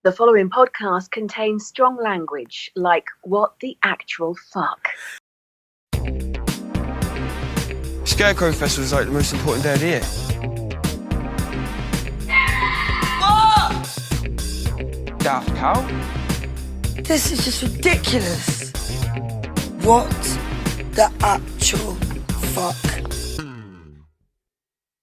The following podcast contains strong language like what the actual fuck. Scarecrow Festival is like the most important day of the year. What? Daft Cow? This is just ridiculous. What the actual fuck?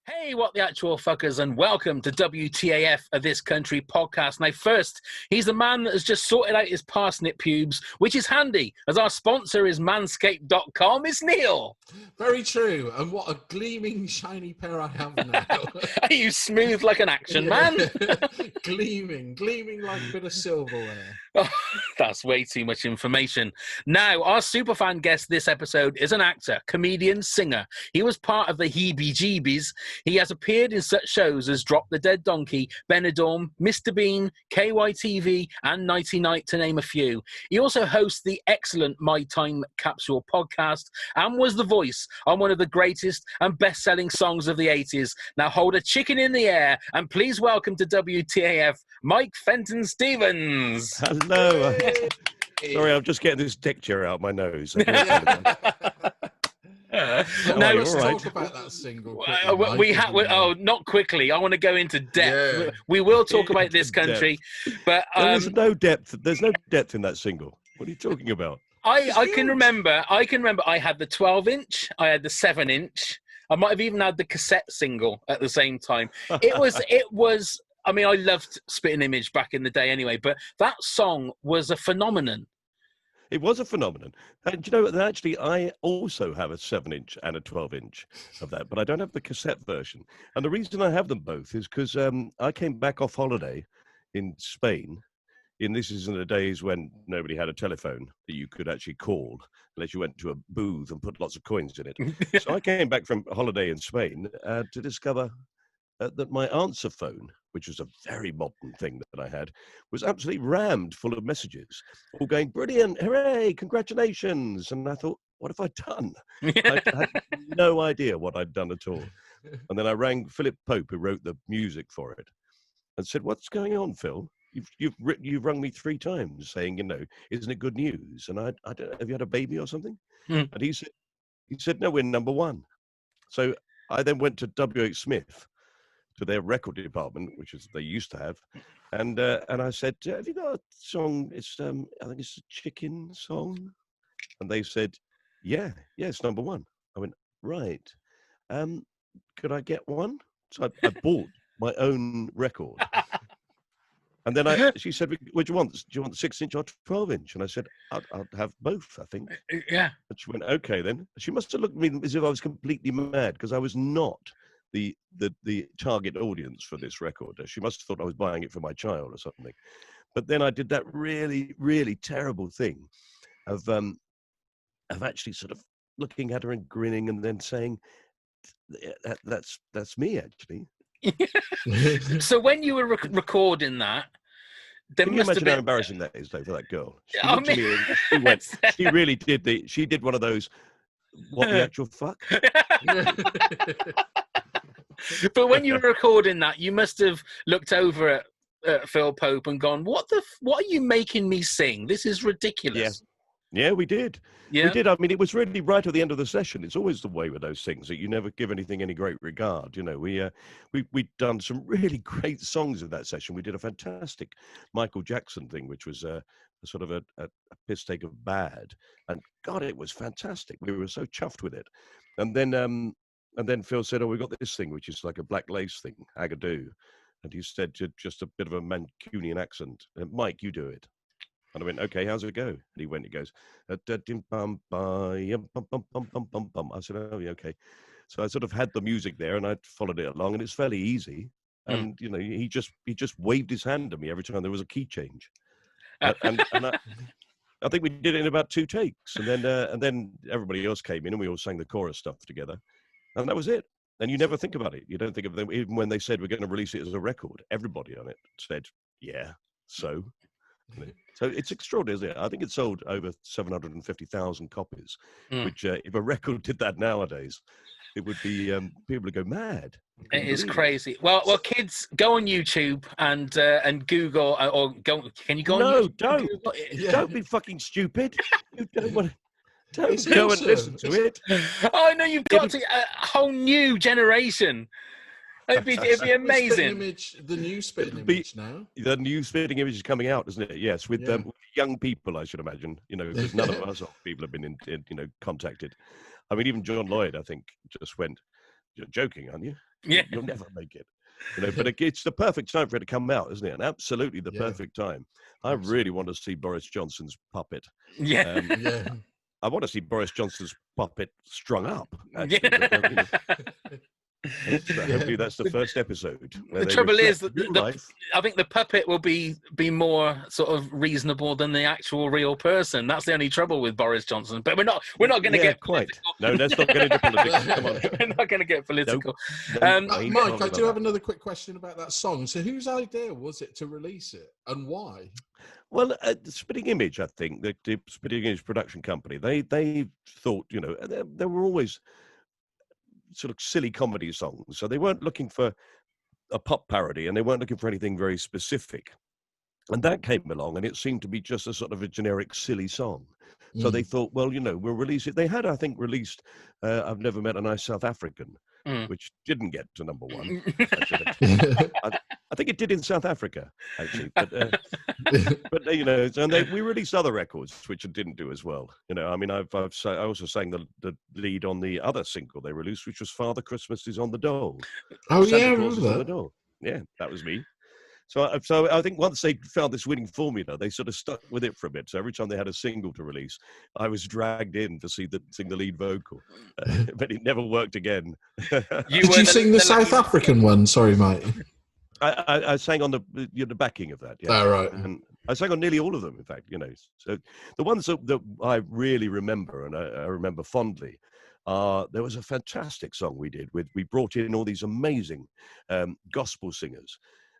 Hey, what the actual fuckers, and welcome to WTAF of This Country podcast. Now, first, he's the man that has just sorted out his parsnip pubes, which is handy, as our sponsor is manscaped.com. It's Neil. Very true, and what a gleaming, shiny pair I have now. Are you smooth like an action man? gleaming like a bit of silverware. Oh, that's way too much information. Now, our superfan guest this episode is an actor, comedian, singer. He was part of the Heebie-Jeebies. He has appeared in such shows as Drop the Dead Donkey, Benidorm, Mr. Bean, KYTV, and Nighty Night, to name a few. He also hosts the excellent My Time Capsule podcast and was the voice on one of the greatest and best-selling songs of the 80s. Now hold a chicken in the air and please welcome to WTAF, Mike Fenton Stevens. Hello. Sorry, I'm just getting this deck chair out my nose. No, let's talk about that single. Not quickly. I want to go into depth. Yeah. We will talk about This Country, but there's no depth. There's no depth in that single. What are you talking about? I can remember. I had the 12-inch. I had the 7-inch. I might have even had the cassette single at the same time. It was. I mean, I loved Spitting Image back in the day anyway, but that song was a phenomenon. It was a phenomenon. And you know, actually, I also have a 7-inch and a 12-inch of that, but I don't have the cassette version. And the reason I have them both is because I came back off holiday in Spain. This is in the days when nobody had a telephone that you could actually call unless you went to a booth and put lots of coins in it. So I came back from holiday in Spain to discover that my answer phone, which was a very modern thing that I had, was absolutely rammed full of messages, all going, brilliant, hooray, congratulations. And I thought, what have I done? I had no idea what I'd done at all. And then I rang Philip Pope, who wrote the music for it, and said, what's going on, Phil? You've rung me 3 times saying, isn't it good news? And I don't know, have you had a baby or something? And he said, no, we're number 1. So I then went to W.H. Smith, to their record department, which is they used to have, and I said, have you got a song? It's I think it's a chicken song, and they said, yeah, it's number 1. I went, right, could I get one? So I bought my own record, and then she said, what do you want? Do you want the 6-inch or 12-inch? And I said, I'll have both, I think. Yeah. And she went, okay then. She must have looked at me as if I was completely mad, because I was not the target audience for this record. She must have thought I was buying it for my child or something. But then I did that really, really terrible thing of actually sort of looking at her and grinning and then saying, that's me, actually. So when you were recording that, can you imagine how embarrassing that is, though, for that girl? She did one of those, what the actual fuck? But when you were recording that, you must have looked over at Phil Pope and gone, what are you making me sing? This is ridiculous. Yeah, we did. Yeah. We did. I mean, it was really right at the end of the session. It's always the way with those things, that you never give anything any great regard. We'd done some really great songs in that session. We did a fantastic Michael Jackson thing, which was a sort of a piss take of Bad. And God, it was fantastic. We were so chuffed with it. And then Phil said, oh, we've got this thing, which is like a black lace thing, Agadoo. And he said, just a bit of a Mancunian accent. Mike, you do it. And I went, okay, how's it go? And he goes, I said, oh, yeah, okay. So I sort of had the music there and I followed it along, and it's fairly easy. And, he just waved his hand at me every time there was a key change. And I think we did it in about 2 takes. And then everybody else came in and we all sang the chorus stuff together. And that was it. And you never think about it. You don't think of them. Even when they said we're going to release it as a record, everybody on it said, yeah, so. So it's extraordinary, isn't it? I think it sold over 750,000 copies, which if a record did that nowadays, it would be, people would go mad. It is crazy. Well, kids, go on YouTube and Google or go. Can you go on No, YouTube? don't. Google? Don't be fucking stupid. You don't want to. It's Don't go and awesome. listen to it. Oh no, you've got to a whole new generation. It'd be Spitting amazing. image, the new spitting It'll be- image now. The new spitting image is coming out, isn't it? Yes, with young people, I should imagine. Because none of us old people have been, contacted. I mean, even John Lloyd, I think, just went. You're joking, aren't you? Yeah. You'll never make it. But it's the perfect time for it to come out, isn't it? And absolutely the perfect time. I really want to see Boris Johnson's puppet. Yeah. I want to see Boris Johnson's puppet strung up. Actually. Hopefully that's the first episode. The trouble is that I think the puppet will be more sort of reasonable than the actual real person. That's the only trouble with Boris Johnson. But we're not going to get quite. Political. No, let's not get into politics. Come on. We're not going to get political. Mike, I do have another quick question about that song. So whose idea was it to release it and why? Well, the Spitting Image, I think, the Spitting Image production company, they thought, there were always sort of silly comedy songs. So they weren't looking for a pop parody and they weren't looking for anything very specific. And that came along and it seemed to be just a sort of a generic silly song. So they thought, well, we'll release it. They had, I think, released I've Never Met a Nice South African, which didn't get to number one. I think it did in South Africa, actually. But we released other records which it didn't do as well. I mean, I also sang the lead on the other single they released, which was Father Christmas is on the Dole. Oh, Santa yeah, I Claus remember is on the that. Dole. Yeah, that was me. So I think once they found this winning formula, they sort of stuck with it for a bit. So every time they had a single to release, I was dragged in to sing the lead vocal, but it never worked again. Did you sing the South African one? Sorry, Mike. I sang on the backing of that. Yeah. Oh, right. And I sang on nearly all of them, in fact. So the ones that I really remember and I remember fondly. There was a fantastic song we did we brought in all these amazing gospel singers.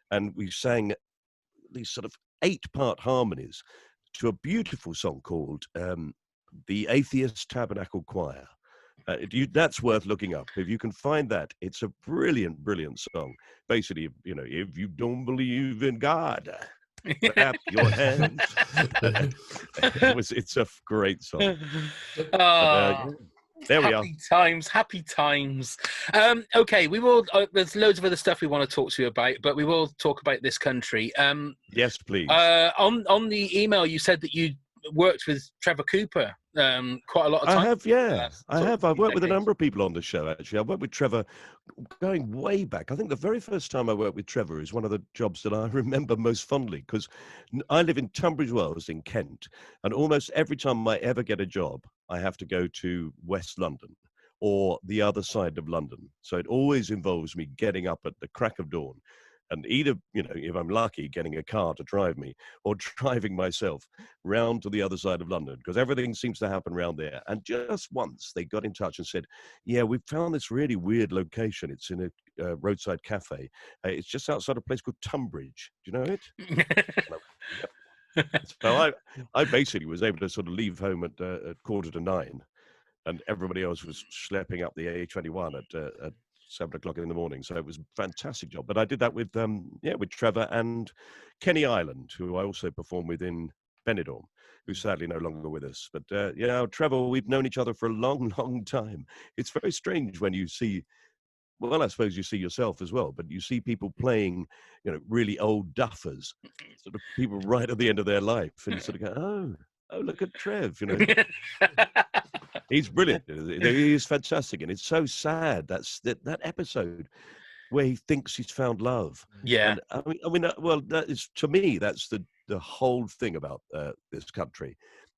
And we sang these sort of 8-part harmonies to a beautiful song called the Atheists Tabernacle Choir. That's worth looking up. If you can find that, it's a brilliant, brilliant song. Basically, if you don't believe in God, clap your hands. It's a great song. There we are. Happy times. Okay, we will. There's loads of other stuff we want to talk to you about, but we will talk about this country. Yes, please. On the email, you said that you worked with Trevor Cooper quite a lot of time. I have, yeah. I have. I've worked with a decades. number of people on the show, actually. I've worked with Trevor going way back. I think the very first time I worked with Trevor is one of the jobs that I remember most fondly, because I live in Tunbridge Wells in Kent, and almost every time I ever get a job, I have to go to West London or the other side of London. So it always involves me getting up at the crack of dawn and either, if I'm lucky, getting a car to drive me or driving myself round to the other side of London, because everything seems to happen round there. And just once they got in touch and said, yeah, we've found this really weird location. It's in a roadside cafe. It's just outside a place called Tunbridge. Do you know it? So I basically was able to sort of leave home at 9:15, and everybody else was schlepping up the A21 at 7:00 in the morning. So it was a fantastic job. But I did that with Trevor and Kenny Island, who I also performed with in Benidorm, who's sadly no longer with us. But Trevor, we've known each other for a long, long time. It's very strange when you see. Well, I suppose you see yourself as well, but you see people playing, really old duffers, sort of people right at the end of their life, and you sort of go, oh, look at Trev, He's brilliant. He is fantastic, and it's so sad. That's that episode where he thinks he's found love. Yeah. And that is, to me, that's the whole thing about this country,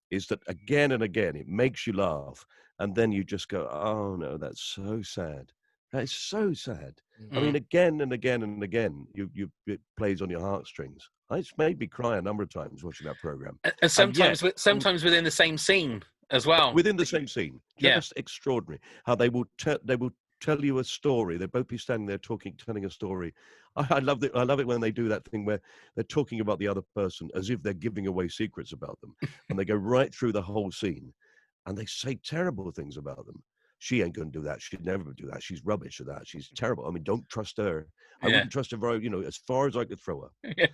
is that again and again it makes you laugh, and then you just go, oh no, that's so sad. That is so sad. I mean, again and again and again, it plays on your heartstrings. It's made me cry a number of times watching that program. And sometimes within the same scene as well. Within the same scene, just extraordinary. How they will tell you a story. They'll both be standing there telling a story. I love it. I love it when they do that thing where they're talking about the other person as if they're giving away secrets about them, and they go right through the whole scene, and they say terrible things about them. she ain't going to do that. She'd never do that. She's rubbish at that. She's terrible. I mean, don't trust her. I Yeah. wouldn't trust her very, as far as I could throw her. Yeah.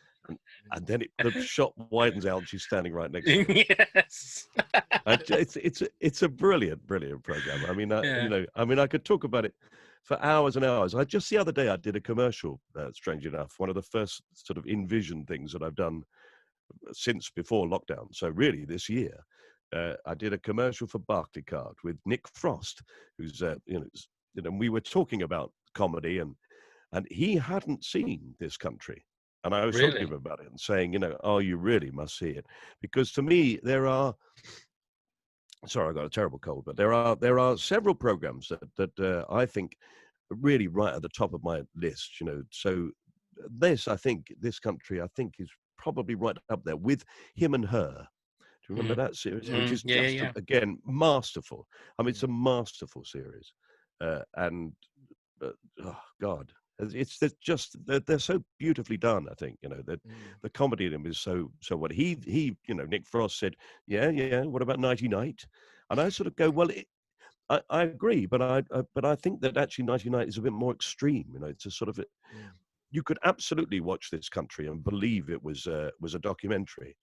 And then the shot widens out and she's standing right next to me. Yes. It's a brilliant program. I mean, I could talk about it for hours and hours. Just the other day, I did a commercial, strange enough, one of the first sort of in-vision things that I've done since before lockdown. So really this year, I did a commercial for Barclaycard with Nick Frost, who's, we were talking about comedy and he hadn't seen this country. And I was talking to him about it and saying, you really must see it. Because to me, sorry, I got a terrible cold, but there are several programs that I think are really right at the top of my list, So this country, I think, is probably right up there with Him and Her. Do you remember that series? Which is again, masterful. I mean, it's a masterful series. Oh God. They're so beautifully done. I think the comedy in them is so what he Nick Frost said. Yeah. What about Nighty Night? And I sort of go, well, I agree, but I think that actually Nighty Night is a bit more extreme. It's a sort of you could absolutely watch this country and believe it was a documentary.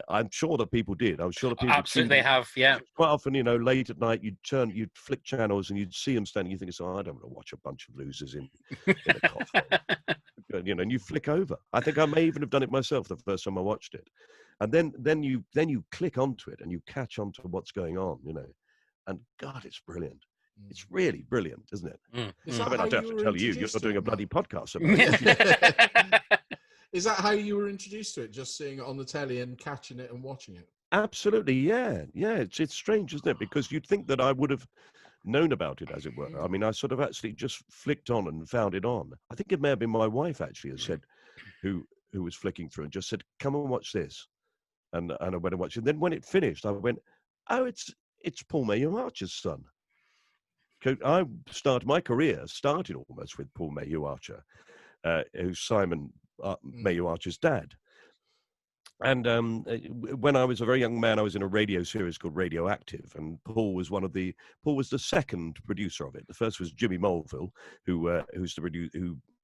I'm sure that people did. I'm sure that people absolutely they have. Yeah. Quite often, late at night, you'd flick channels and you'd see them standing. You think, I don't want to watch a bunch of losers in a coffin. And you flick over. I think I may even have done it myself the first time I watched it, and then you click onto it and you catch onto what's going on. And God, it's brilliant. It's really brilliant, isn't it? I mean, I don't have to tell you. You're doing a bloody podcast about it. Is that how you were introduced to it? Just seeing it on the telly and catching it and watching it? Absolutely, yeah. It's strange, isn't it? Because you'd think that I would have known about it, as it were. I mean, I sort of actually just flicked on and found it on. I think it may have been my wife actually has said, who was flicking through and just said, "Come and watch this," and I went and watched it. And then when it finished, I went, "Oh, it's Paul Mayhew Archer's son." My career started almost with Paul Mayhew Archer, who's Simon Mayhew Archer's dad. And when I was a very young man, I was in a radio series called Radioactive, and Paul was the second producer of it. The first was Jimmy Mulville, who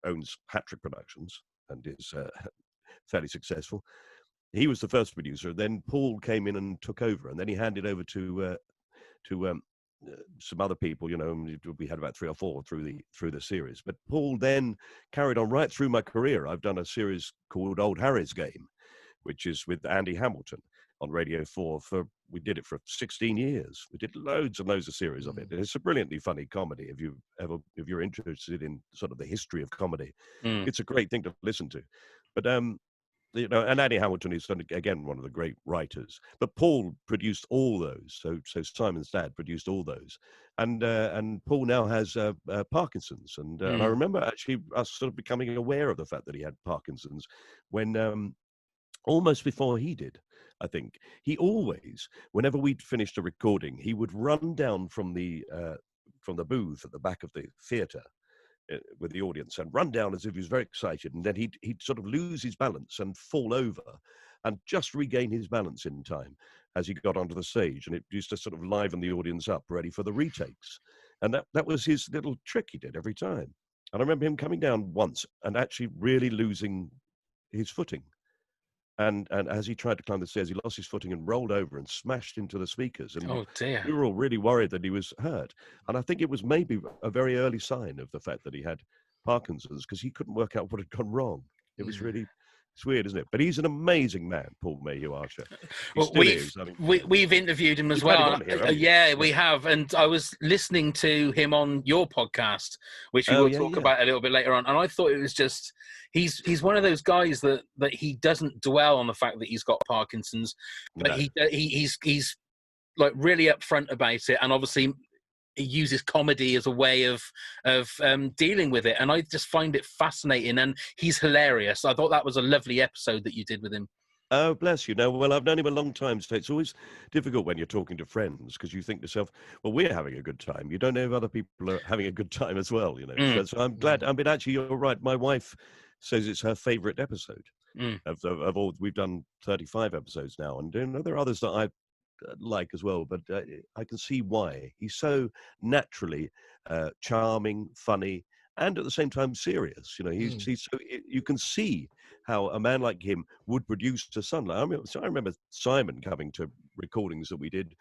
owns Hat-Trick Productions and is fairly successful. He was the first producer. Then Paul came in and took over, and then he handed over to some other people. We had about 3 or 4 through the series. But Paul then carried on right through my career. I've done a series called Old Harry's Game, which is with Andy Hamilton on Radio 4. We did it for 16 years. We did loads and loads of series of it. It's a brilliantly funny comedy. If you're interested in sort of the history of comedy, it's a great thing to listen to. But and Andy Hamilton is again one of the great writers. But Paul produced all those. So Simon's dad produced all those, and Paul now has Parkinson's. And I remember actually us sort of becoming aware of the fact that he had Parkinson's when. Almost before he did, I think. He always, whenever we'd finished a recording, he would run down from the booth at the back of the theatre with the audience and run down as if he was very excited. And then he'd sort of lose his balance and fall over and just regain his balance in time as he got onto the stage. And it used to sort of liven the audience up, ready for the retakes. And that was his little trick he did every time. And I remember him coming down once and actually really losing his footing. And as he tried to climb the stairs, he lost his footing and rolled over and smashed into the speakers. And oh dear! We were all really worried that he was hurt. And I think it was maybe a very early sign of the fact that he had Parkinson's, because he couldn't work out what had gone wrong. It was really, it's weird, isn't it? But he's an amazing man, Paul Mayhew Archer. Well, we've interviewed him as well. Here, we have. And I was listening to him on your podcast, which we will talk about a little bit later on. And I thought it was just, he's one of those guys that he doesn't dwell on the fact that he's got Parkinson's, but he's like really upfront about it. And obviously he uses comedy as a way of dealing with it. And I just find it fascinating, and he's hilarious. I thought that was a lovely episode that you did with him. Oh, bless you. No, well, I've known him a long time, so it's always difficult when you're talking to friends, because you think to yourself, well, we're having a good time. You don't know if other people are having a good time as well, you know. So I'm glad. I mean, actually, you're right. My wife says it's her favourite episode of all. We've done 35 episodes now, and there are others that like as well, but I can see why. He's so naturally charming, funny, and at the same time serious. You know, he's so you can see how a man like him would produce a son. Like, I remember Simon coming to recordings that we did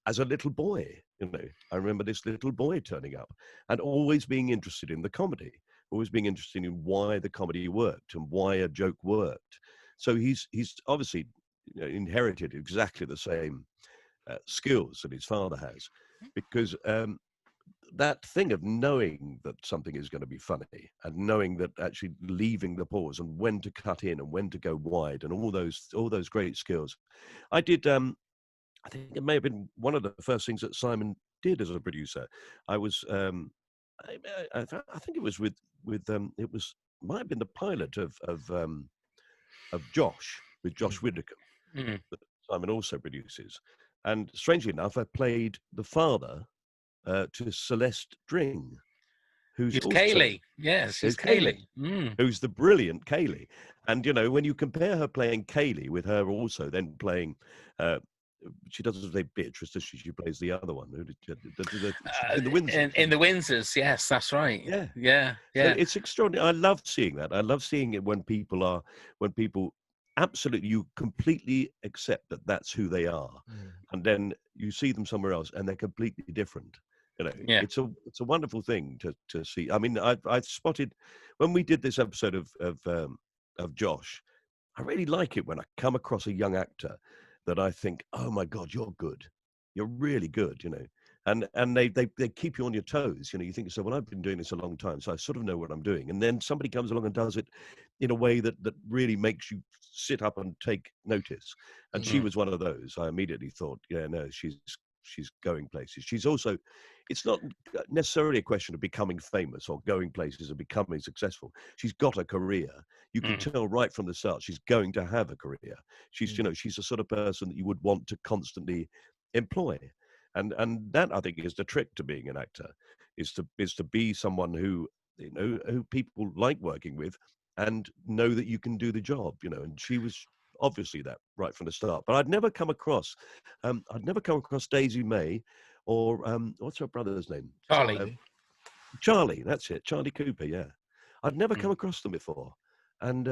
as a little boy. You know, I remember this little boy turning up and always being interested in the comedy, always being interested in why the comedy worked and why a joke worked. So he's obviously, you know, inherited exactly the same skills that his father has, because that thing of knowing that something is going to be funny and knowing that actually leaving the pause and when to cut in and when to go wide and all those great skills. I did. I think it may have been one of the first things that Simon did as a producer. I was. I think it was with it was might have been the pilot of Josh with Josh Widdicombe that Simon also produces. And strangely enough, I played the father to Celeste Dring, who's It's also Kaylee. Yes, it's Kaylee. who's the brilliant Kaylee. And you know, when you compare her playing Kaylee with her also then playing, she doesn't play Beatrice, does she? She plays the other one. In the Windsors. In the Windsors, yes, that's right. Yeah. So it's extraordinary. I love seeing that. I love seeing it when people absolutely, you completely accept that that's who they are, and then you see them somewhere else and they're completely different. You know, it's a wonderful thing to see. I mean, I spotted when we did this episode of Josh. I really like it when I come across a young actor that I think, oh my God, you're good. You're really good, you know. And they keep you on your toes. You know, you think, so, well, I've been doing this a long time, so I sort of know what I'm doing. And then somebody comes along and does it in a way that really makes you sit up and take notice. And she was one of those. I immediately thought, yeah, no, she's going places. She's also, it's not necessarily a question of becoming famous or going places and becoming successful. She's got a career. You can tell right from the start she's going to have a career. She's, you know, she's the sort of person that you would want to constantly employ. And that, I think, is the trick to being an actor, is to be someone who, you know, who people like working with and know that you can do the job, you know. And she was obviously that right from the start. But I'd never come across Daisy May or what's her brother's name? Charlie, that's it. Charlie Cooper, yeah. I'd never come across them before. And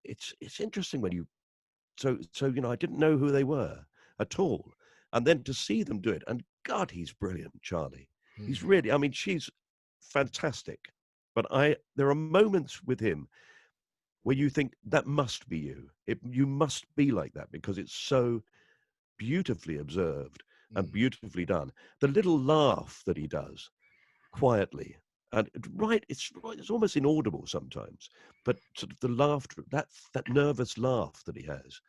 it's interesting when you so you know, I didn't know who they were at all. And then to see them do it, and God, he's brilliant, Charlie. He's really, I mean, she's fantastic. But there are moments with him where you think that must be you. You must be like that because it's so beautifully observed and beautifully done. The little laugh that he does quietly, and it's almost inaudible sometimes, but sort of the laughter, that nervous laugh that he has,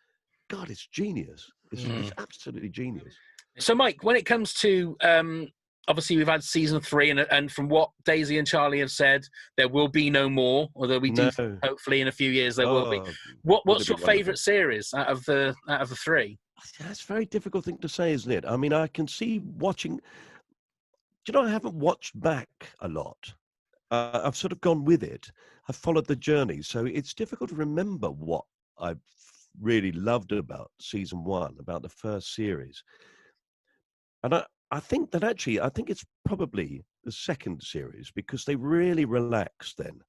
God, it's genius. It's absolutely genius. So, Mike, when it comes to obviously we've had season 3, and from what Daisy and Charlie have said, there will be no more, although we do hopefully in a few years there will be. What's your favourite series out of the 3? That's a very difficult thing to say, isn't it? I mean, I can see watching. Do you know, I haven't watched back a lot. I've sort of gone with it. I've followed the journey, so it's difficult to remember what I've really loved about season 1, about the first series. And I think it's probably the second series, because they really relaxed then,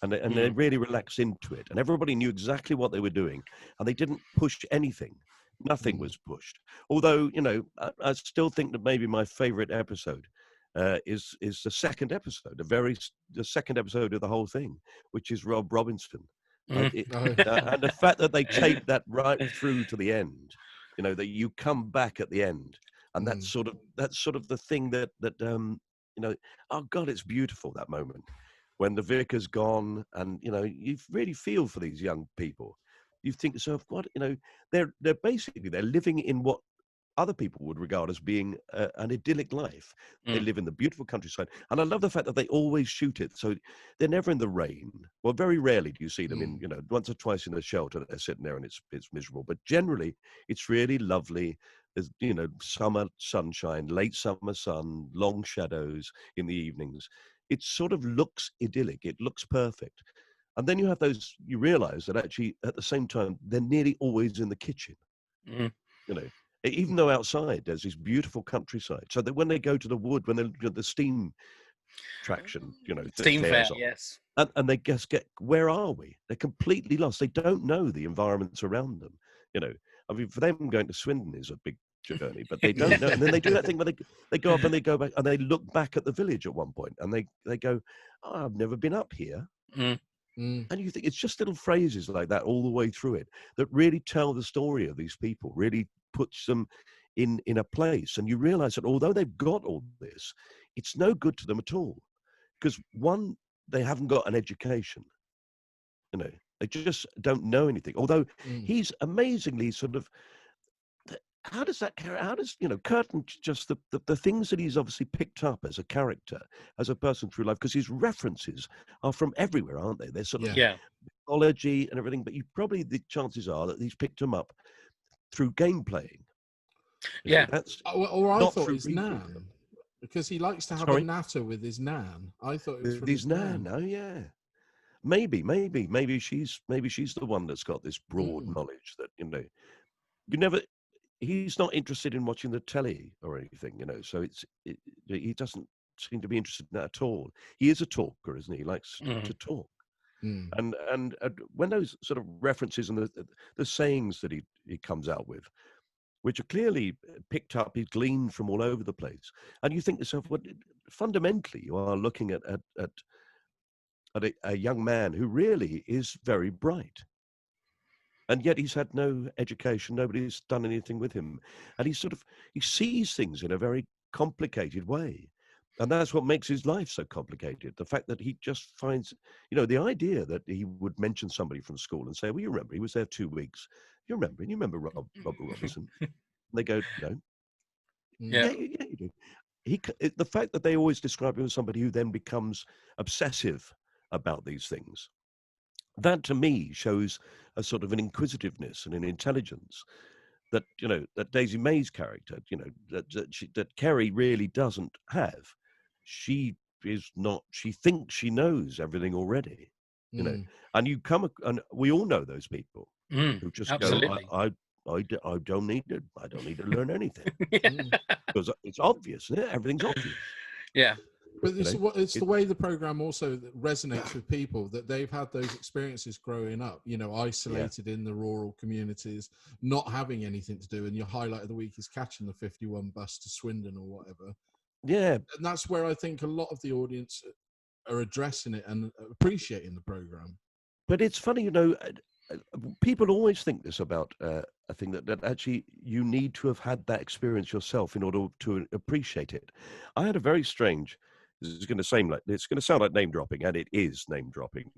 and they really relaxed into it, and everybody knew exactly what they were doing, and they didn't push anything. Nothing was pushed. Although, you know, I still think that maybe my favorite episode is the second episode, the second episode of the whole thing, which is Rob Robinson. And the fact that they take that right through to the end, you know, that you come back at the end, and that's sort of the thing that you know, oh God, it's beautiful, that moment when the vicar's gone, and you know, you really feel for these young people. You think to yourself, what, you know, they're living in what other people would regard as being an idyllic life. They live in the beautiful countryside. And I love the fact that they always shoot it. So they're never in the rain. Well, very rarely do you see them in, you know, once or twice in the shelter, they're sitting there and it's miserable. But generally, it's really lovely. There's, you know, summer sunshine, late summer sun, long shadows in the evenings. It sort of looks idyllic. It looks perfect. And then you realize that actually at the same time, they're nearly always in the kitchen. You know, even though outside there's this beautiful countryside. So that when they go to the wood, when they look at the steam traction, Steam fair, fares on, yes. and they just get, where are we? They're completely lost. They don't know the environments around them. I mean, for them, going to Swindon is a big journey, but they don't know. And then they do that thing where they go up and they go back and they look back at the village at one point and they go, oh, I've never been up here. Mm. And you think it's just little phrases like that all the way through it that really tell the story of these people, really puts them in a place. And you realize that although they've got all this, it's no good to them at all. Because one, they haven't got an education. They just don't know anything. Although he's amazingly sort of, how does Curtin, just the things that he's obviously picked up as a character, as a person through life, because his references are from everywhere, aren't they? They're sort of mythology and everything, but the chances are that he's picked them up through game playing. Yeah. That's or I not thought through his reading nan, them. because he likes to have a natter with his nan. I thought it was from his nan. Oh yeah. Maybe she's the one that's got this broad knowledge that, you never, he's not interested in watching the telly or anything, so he doesn't seem to be interested in that at all. He is a talker, isn't he? He likes to talk. And when those sort of references and the sayings that he comes out with, which are clearly picked up, he's gleaned from all over the place. And you think to yourself, well, fundamentally, you are looking at a young man who really is very bright. And yet he's had no education. Nobody's done anything with him. And he sees things in a very complicated way. And that's what makes his life so complicated. The fact that he just finds, the idea that he would mention somebody from school and say, well, you remember, he was there 2 weeks. You remember Robert Robinson? And they go, no. Yeah, you do. The fact that they always describe him as somebody who then becomes obsessive about these things, that to me shows a sort of an inquisitiveness and an intelligence that, that Daisy May's character, that Kerry really doesn't have. She thinks she knows everything already, and and we all know those people who just absolutely. go, I don't need to learn anything because it's obvious. Everything's obvious. Yeah. But it's the way the program also resonates with people, that they've had those experiences growing up, isolated in the rural communities, not having anything to do. And your highlight of the week is catching the 51 bus to Swindon or whatever. Yeah. And that's where I think a lot of the audience are addressing it and appreciating the program. But it's funny, people always think this about a thing that actually you need to have had that experience yourself in order to appreciate it. I had a very strange, it's going to sound like name dropping, and it is name dropping,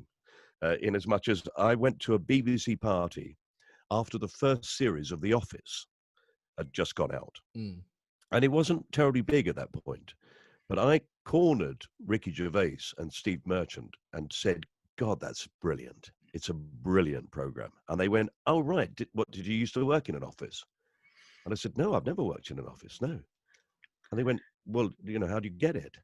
in as much as I went to a BBC party after the first series of The Office had just gone out. And it wasn't terribly big at that point. But I cornered Ricky Gervais and Steve Merchant and said, God, that's brilliant. It's a brilliant program. And they went, oh, right. Did you used to work in an office? And I said, no, I've never worked in an office. No. And they went, well, how do you get it?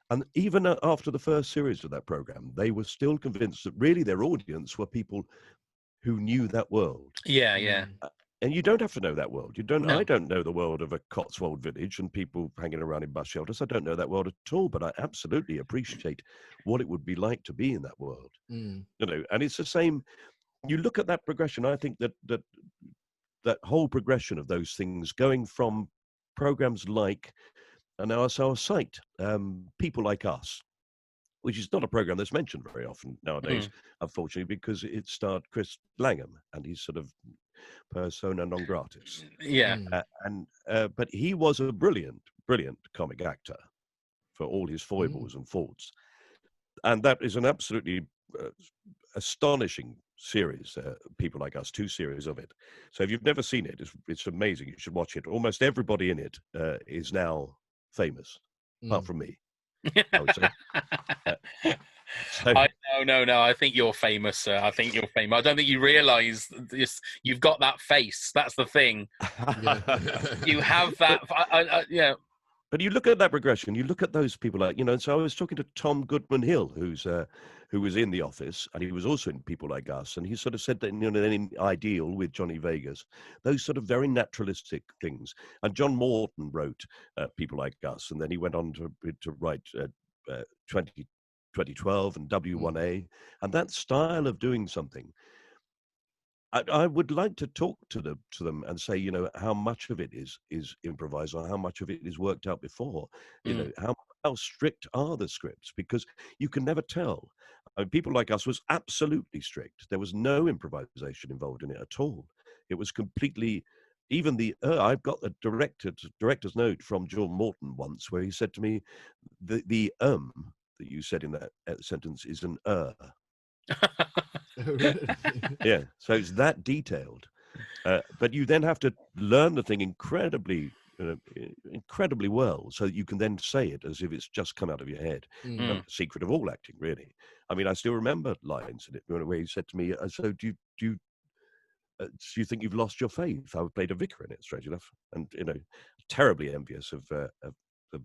And even after the first series of that program, they were still convinced that really their audience were people who knew that world. Yeah, yeah. And you don't have to know that world. No. I don't know the world of a Cotswold village and people hanging around in bus shelters. I don't know that world at all, but I absolutely appreciate what it would be like to be in that world. And it's the same. You look at that progression. I think that whole progression of those things, going from programs like, and our site, People Like Us, which is not a program that's mentioned very often nowadays, unfortunately, because it starred Chris Langham, and he's sort of persona non gratis. Yeah. But he was a brilliant comic actor for all his foibles and faults. And that is an absolutely astonishing series, People Like Us, 2 series of it. So if you've never seen it, it's amazing. You should watch it. Almost everybody in it is now famous, apart from me, I would say. No. I think you're famous, sir. I think you're famous. I don't think you realise this. You've got that face. That's the thing. You have that. But you look at that progression, you look at those people like, and so I was talking to Tom Goodman Hill, who was in The Office, and he was also in People Like Us, and he sort of said that, in Ideal with Johnny Vegas, those sort of very naturalistic things. And John Morton wrote People Like Us, and then he went on to write 2012 and W1A, and that style of doing something. I would like to talk to them and say, how much of it is improvised or how much of it is worked out before. How strict are the scripts? Because you can never tell. People Like Us was absolutely strict. There was no improvisation involved in it at all. It was completely. Even I've got a director's note from John Morton once where he said to me, the that you said in that sentence is an Yeah, so it's that detailed, but you then have to learn the thing incredibly well, so that you can then say it as if it's just come out of your head. That's the secret of all acting, really. I mean, I still remember lines in it where he said to me, "So do you think you've lost your faith?" I played a vicar in it, strange enough, and terribly envious of the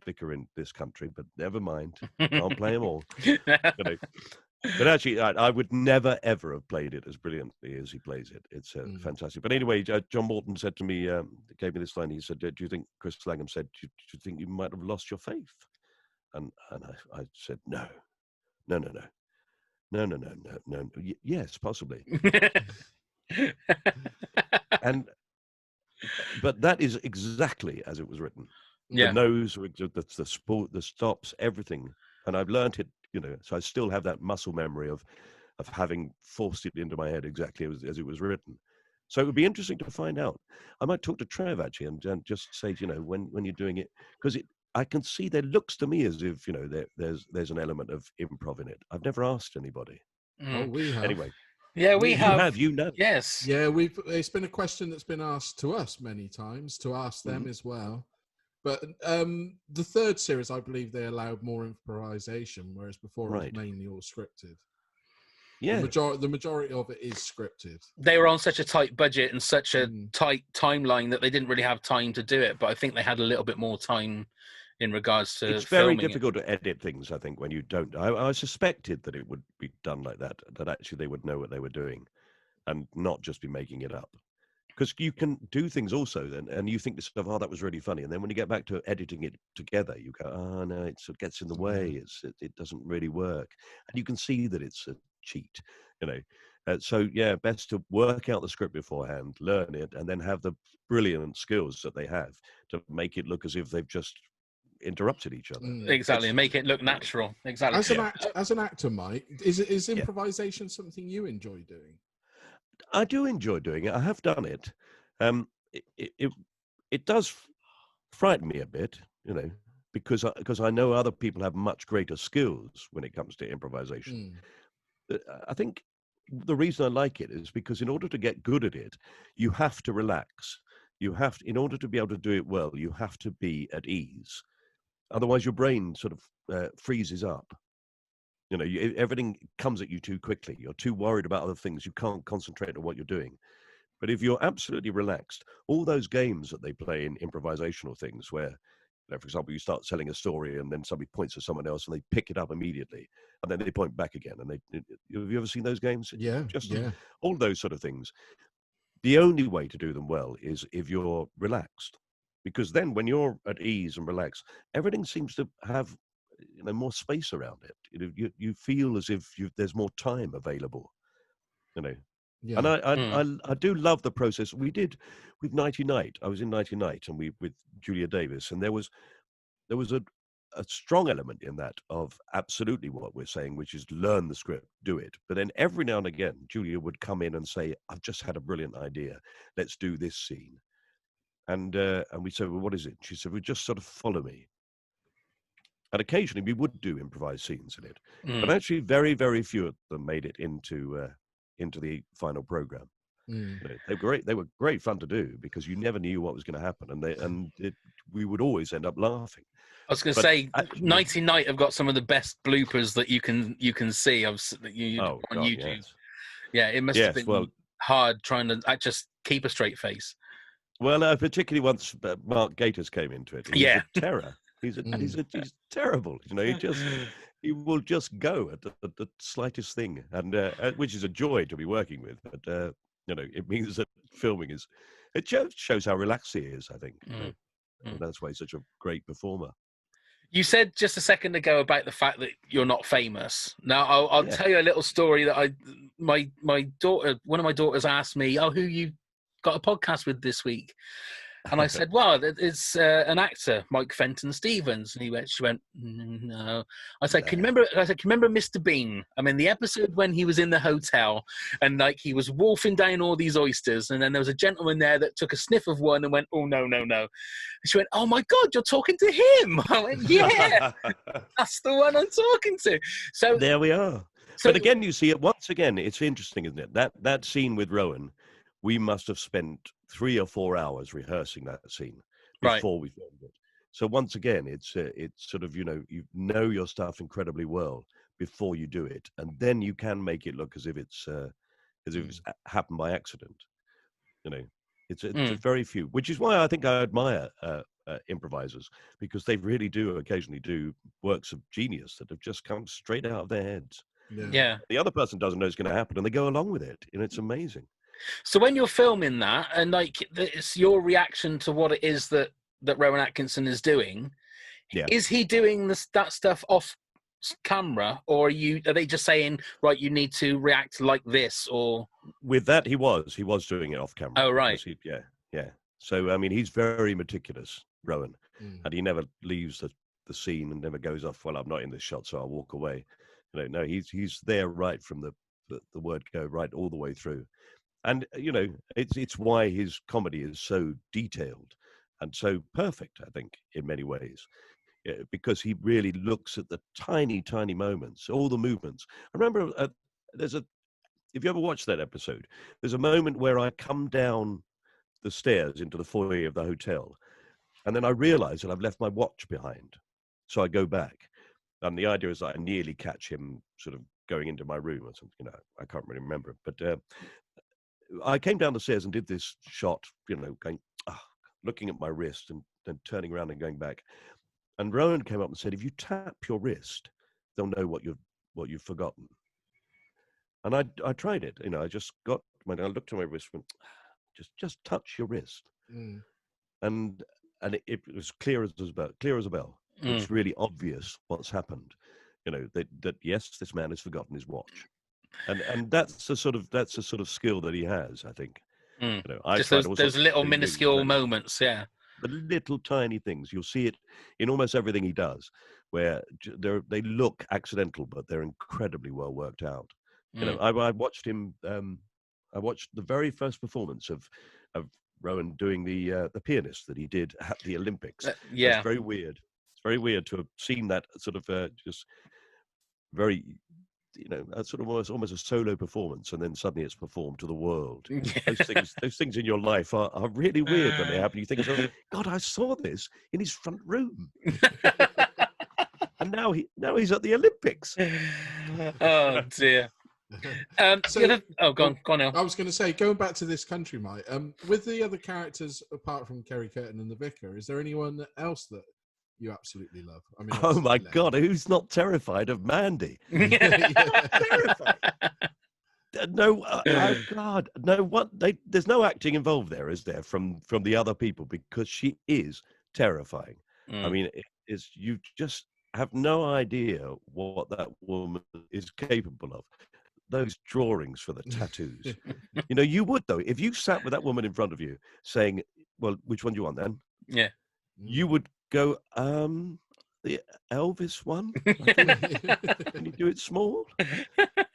vicar in this country, but never mind, can't play them all. But actually, I would never, ever have played it as brilliantly as he plays it. It's fantastic. But anyway, John Morton said to me, gave me this line. He said, "Do you think," Chris Langham said, "Do you think you might have lost your faith?" And I said, "No. Yes, possibly." But that is exactly as it was written. Yeah. The nose, the sport, the stops, everything. And I've learned it, so I still have that muscle memory of having forced it into my head exactly as it was written. So it would be interesting to find out. I might talk to Trev actually and just say, when you're doing it, because I can see there looks to me as if, there's an element of improv in it. I've never asked anybody. Oh, we have. Anyway. Yeah, we have. Yes. Yeah, it's been a question that's been asked to us many times, to ask them as well. But the third series, I believe they allowed more improvisation, whereas before it was mainly all scripted. Yeah, the majority of it is scripted. They were on such a tight budget and such a tight timeline that they didn't really have time to do it. But I think they had a little bit more time in regards to. It's very difficult to edit things, I think, when you don't. I suspected that it would be done like that actually they would know what they were doing, and not just be making it up. Because you can do things also then, and you think to yourself, "Oh, that was really funny," and then when you get back to editing it together, you go, "Oh no, it gets in the way. It doesn't really work," and you can see that it's a cheat, So yeah, best to work out the script beforehand, learn it, and then have the brilliant skills that they have to make it look as if they've just interrupted each other. Exactly, and make it look natural. Exactly. As an actor, Mike, is improvisation something you enjoy doing? I do enjoy doing it. I have done it. It does frighten me a bit, because I know other people have much greater skills when it comes to improvisation. I think the reason I like it is because in order to get good at it, you have to relax. In order to be able to do it well, you have to be at ease. Otherwise, your brain sort of freezes up. Everything comes at you too quickly. You're too worried about other things. You can't concentrate on what you're doing. But if you're absolutely relaxed, all those games that they play in improvisational things where, for example, you start telling a story and then somebody points to someone else and they pick it up immediately and then they point back again. And have you ever seen those games? Yeah. All those sort of things. The only way to do them well is if you're relaxed. Because then when you're at ease and relaxed, everything seems to have more space around it. You feel as if there's more time available. Yeah. And I do love the process. We did with Nighty Night. I was in Nighty Night, and with Julia Davis, and there was a strong element in that of absolutely what we're saying, which is learn the script, do it. But then every now and again, Julia would come in and say, "I've just had a brilliant idea. Let's do this scene." And we said, "Well, what is it?" She said, "Well, just sort of follow me." And occasionally we would do improvised scenes in it, but actually very, very few of them made it into the final program. They were great fun to do because you never knew what was going to happen, and we would always end up laughing. I was going to say, Nighty Night have got some of the best bloopers that you can see on YouTube. Yes. Yeah, it must have been hard trying to just keep a straight face. Well, particularly once Mark Gatiss came into it. He was a terror. He's terrible. You know, he will just go at the slightest thing, and which is a joy to be working with. But you know, it means that filming it just shows how relaxed he is. I think and that's why he's such a great performer. You said just a second ago about the fact that you're not famous. Now, I'll tell you a little story that my daughter, one of my daughters asked me, "Oh, who you got a podcast with this week?" And I said, "Well, it's an actor, Mike Fenton Stevens." And she went, "No." I said, "Can you remember?" I said, "Can you remember Mr. Bean? I mean, the episode when he was in the hotel and like he was wolfing down all these oysters, and then there was a gentleman there that took a sniff of one and went, 'Oh no, no, no.'" And she went, "Oh my God, you're talking to him." I went, "Yeah, that's the one I'm talking to." So there we are. So, but again, you see it once again. It's interesting, isn't it? That scene with Rowan, we must have spent 3 or 4 hours rehearsing that scene before we filmed it. So once again, it's sort of, you know your stuff incredibly well before you do it, and then you can make it look as if it's happened by accident. You know, it's very few, which is why I think I admire improvisers, because they really do occasionally do works of genius that have just come straight out of their heads. Yeah. The other person doesn't know it's going to happen, and they go along with it, and it's amazing. So when you're filming that, and like it's your reaction to what it is that Rowan Atkinson is doing, is he doing that stuff off camera, or are they just saying, right, you need to react like this? Or with that, he was doing it off camera. Oh, right. Yeah. So I mean, he's very meticulous, Rowan, and he never leaves the scene and never goes off. Well, I'm not in this shot, so I'll walk away. You know, no, he's there right from the word go right all the way through. And, you know, it's why his comedy is so detailed and so perfect, I think, in many ways, because he really looks at the tiny, tiny moments, all the movements. I remember if you ever watched that episode, there's a moment where I come down the stairs into the foyer of the hotel, and then I realize that I've left my watch behind. So I go back, and the idea is that I nearly catch him sort of going into my room or something. You know, I can't really remember, but I came down the stairs and did this shot, you know, going, looking at my wrist and then turning around and going back. And Rowan came up and said, "If you tap your wrist, they'll know what you've forgotten." And I tried it, you know. I just I looked at my wrist, and went, just touch your wrist, and it was clear as a bell. It's really obvious what's happened, you know. That yes, this man has forgotten his watch. And that's a sort of skill that he has, I think. You know, just those little minuscule moments, the little tiny things. You'll see it in almost everything he does, where they look accidental, but they're incredibly well worked out. You know, I watched him. I watched the very first performance of Rowan doing the pianist that he did at the Olympics. It's very weird. It's very weird to have seen that sort of just very, you know, sort of almost a solo performance, and then suddenly it's performed to the world. Those things in your life are really weird when they happen. You think, God, I saw this in his front room, and now he's at the Olympics. Oh dear. Go on, Neil. I was going to say, going back to this country, Mike, with the other characters apart from Kerry Curtin and the Vicar, is there anyone else that you absolutely love? I mean, oh my God, who's not terrified of Mandy? Terrified. No, oh God, no. There's no acting involved there, is there? From the other people, because she is terrifying. I mean, you just have no idea what that woman is capable of. Those drawings for the tattoos. You know, you would, though, if you sat with that woman in front of you saying, "Well, which one do you want then?" Yeah. You would go, the Elvis one? Can you do it small?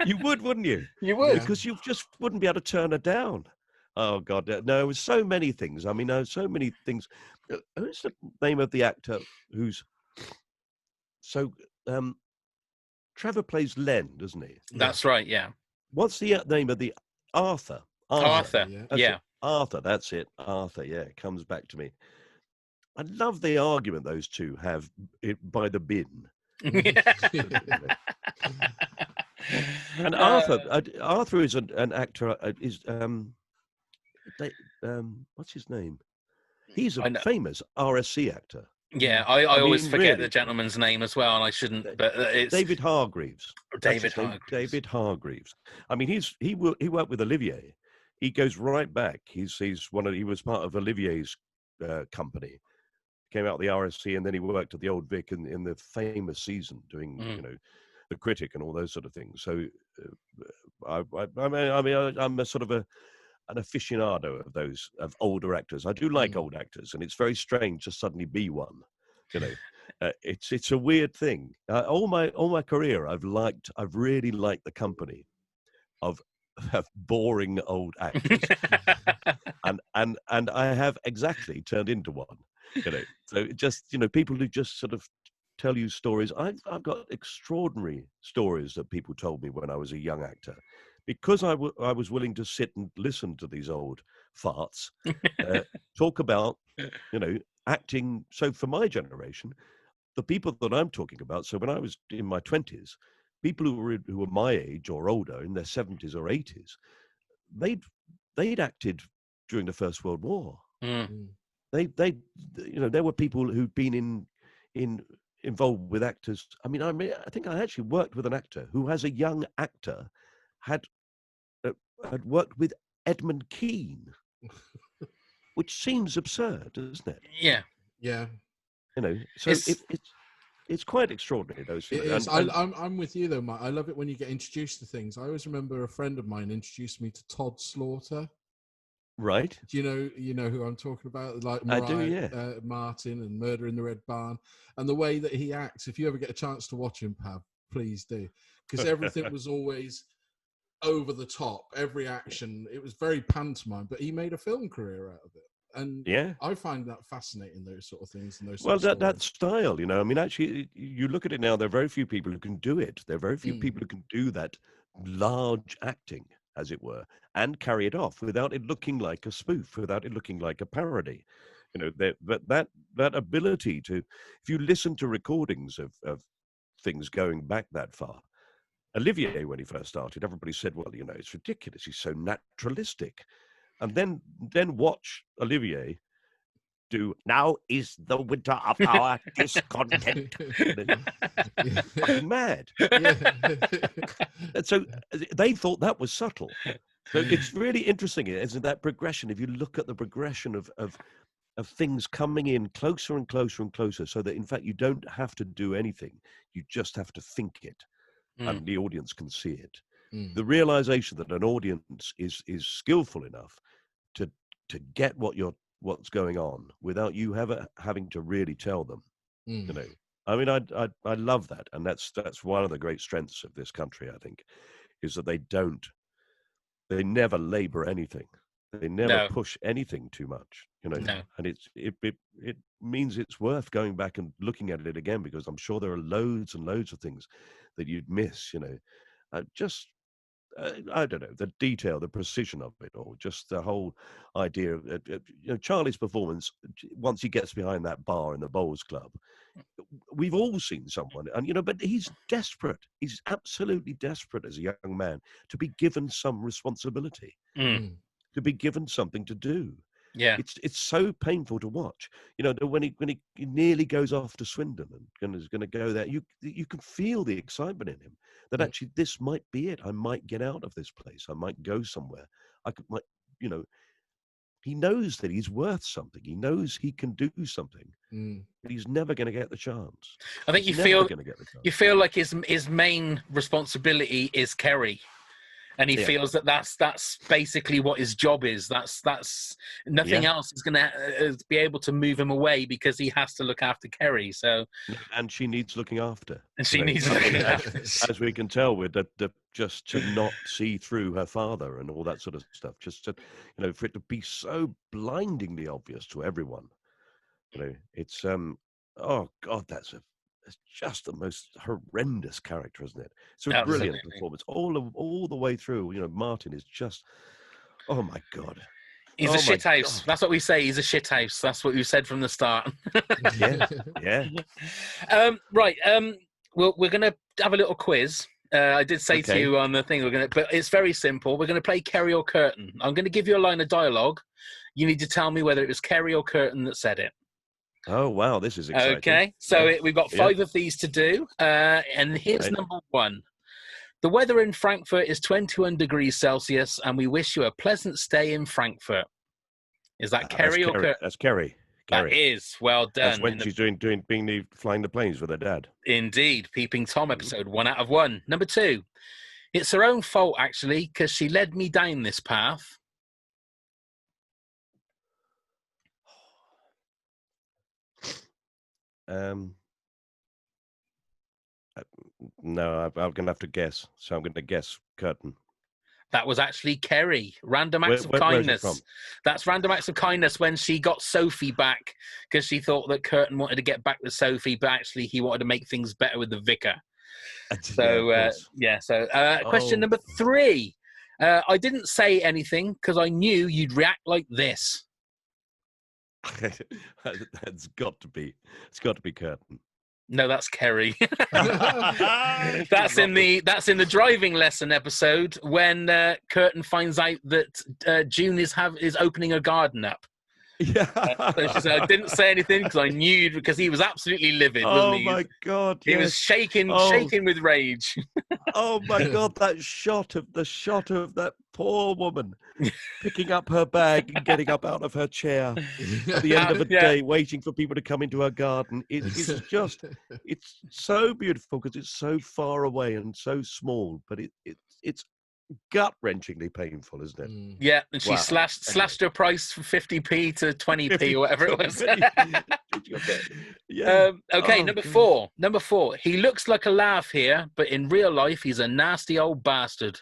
You would, wouldn't you? You would. Because you just wouldn't be able to turn her down. Oh, God. No, so many things. I mean, so many things. Who's the name of the actor who's so... Trevor plays Len, doesn't he? That's right, yeah. What's the name of the... Arthur. Arthur, yeah. Arthur, that's it. Arthur, yeah, it comes back to me. I love the argument those two have by the bin. And Arthur is an actor. What's his name? He's a famous RSC actor. Yeah, I always mean, forget really. the gentleman's name as well, and I shouldn't. But it's David Hargreaves. That's David his name, Hargreaves. David Hargreaves. I mean, he worked with Olivier. He goes right back. He was part of Olivier's company. Came out of the RSC, and then he worked at the Old Vic in the famous season, doing the Critic and all those sort of things. So I'm a sort of an aficionado of older actors. I do like old actors, and it's very strange to suddenly be one. You know, it's a weird thing. All my career, I've really liked the company of boring old actors, and I have exactly turned into one. You know, so just people who just sort of tell you stories. I've got extraordinary stories that people told me when I was a young actor, because I was willing to sit and listen to these old farts talk about acting. So for my generation, the people that I'm talking about, so when I was in my 20s, people who were my age or older, in their 70s or 80s, they'd acted during the First World War. There were people who'd been involved with actors. I think I actually worked with an actor who, as a young actor, had worked with Edmund Kean, which seems absurd, doesn't it? Yeah. So it's quite extraordinary, those It things. is. I'm with you though, Mike. I love it when you get introduced to things. I always remember a friend of mine introduced me to Todd Slaughter. Right. Do you know who I'm talking about? Like I do, yeah. Martin and Murder in the Red Barn, and the way that he acts. If you ever get a chance to watch him, Pav, please do, because everything was always over the top. Every action, it was very pantomime, but he made a film career out of it. And I find that fascinating, those sort of things. And that style, actually, you look at it now, there are very few people who can do it. There are very few people who can do that large acting, as it were, and carry it off without it looking like a spoof, without it looking like a parody. That ability to, if you listen to recordings of things going back that far, Olivier, when he first started, everybody said, well, it's ridiculous. He's so naturalistic. And then watch Olivier do "Now is the winter of our discontent." Mad. And so they thought that was subtle. So it's really interesting, isn't that progression? If you look at the progression of things coming in closer and closer and closer, so that in fact you don't have to do anything, you just have to think it, and the audience can see it. The realization that an audience is skillful enough to get what's going on without you having to really tell them. I love that, and that's one of the great strengths of this country, I think, is that they never labor anything. They never push anything too much, and it means it's worth going back and looking at it again, because I'm sure there are loads and loads of things that you'd miss, I don't know, the detail, the precision of it, or just the whole idea of Charlie's performance once he gets behind that bar in the Bowls Club. We've all seen someone, and but he's desperate. He's absolutely desperate as a young man to be given some responsibility, to be given something to do. Yeah, it's so painful to watch. When he nearly goes off to Swindon and is going to go there, you can feel the excitement in him that actually this might be it. I might get out of this place. I might go somewhere. He knows that he's worth something. He knows he can do something. But he's never going to get the chance. I think you feel like his main responsibility is Kerry. And he feels that that's basically what his job is. That's nothing else is going to be able to move him away, because he has to look after Kerry. So, and she needs looking after. And she needs looking after, as we can tell with just to not see through her father and all that sort of stuff. Just to for it to be so blindingly obvious to everyone. It's oh God, it's just the most horrendous character, isn't it? It's a brilliant performance all the way through. Martin is just, oh my God. He's a shithouse. That's what we say. He's a shithouse. That's what we said from the start. Yeah. Right. Well, we're going to have a little quiz. I did say to you on the thing, but it's very simple. We're going to play Kerry or Curtin. I'm going to give you a line of dialogue. You need to tell me whether it was Kerry or Curtin that said it. Oh, wow, this is exciting. Okay, so Yeah. we've got 5 of these to do. And here's number 1. The weather in Frankfurt is 21 degrees Celsius, and we wish you a pleasant stay in Frankfurt. Is that Kerry or Kurt? That's Kerry. That is. Well done. That's when she's flying the planes with her dad. Indeed. Peeping Tom episode, 1 out of 1. Number 2. It's her own fault, actually, because she led me down this path. No, I'm going to have to guess. So I'm going to guess Curtin. That was actually Kerry. Random acts of Where's kindness. it from? That's random acts of kindness when she got Sophie back because she thought that Curtin wanted to get back with Sophie, but actually he wanted to make things better with the vicar. So, question number 3. I didn't say anything because I knew you'd react like this. It's got to be Curtin. No, that's Kerry. That's in the driving lesson episode when Curtin finds out that June is opening a garden up. Yeah. So she said, I didn't say anything because I knew, because he was absolutely livid. Wasn't he? Oh my God! He was shaking with rage. Oh my God! The shot of that poor woman picking up her bag and getting up out of her chair at the end of a day, waiting for people to come into her garden. It's so beautiful because it's so far away and so small, but it's gut-wrenchingly painful, isn't it? Yeah, and she slashed her price from 50p to 20p or whatever it was. Okay, number 4. Number 4. He looks like a laugh here, but in real life, he's a nasty old bastard.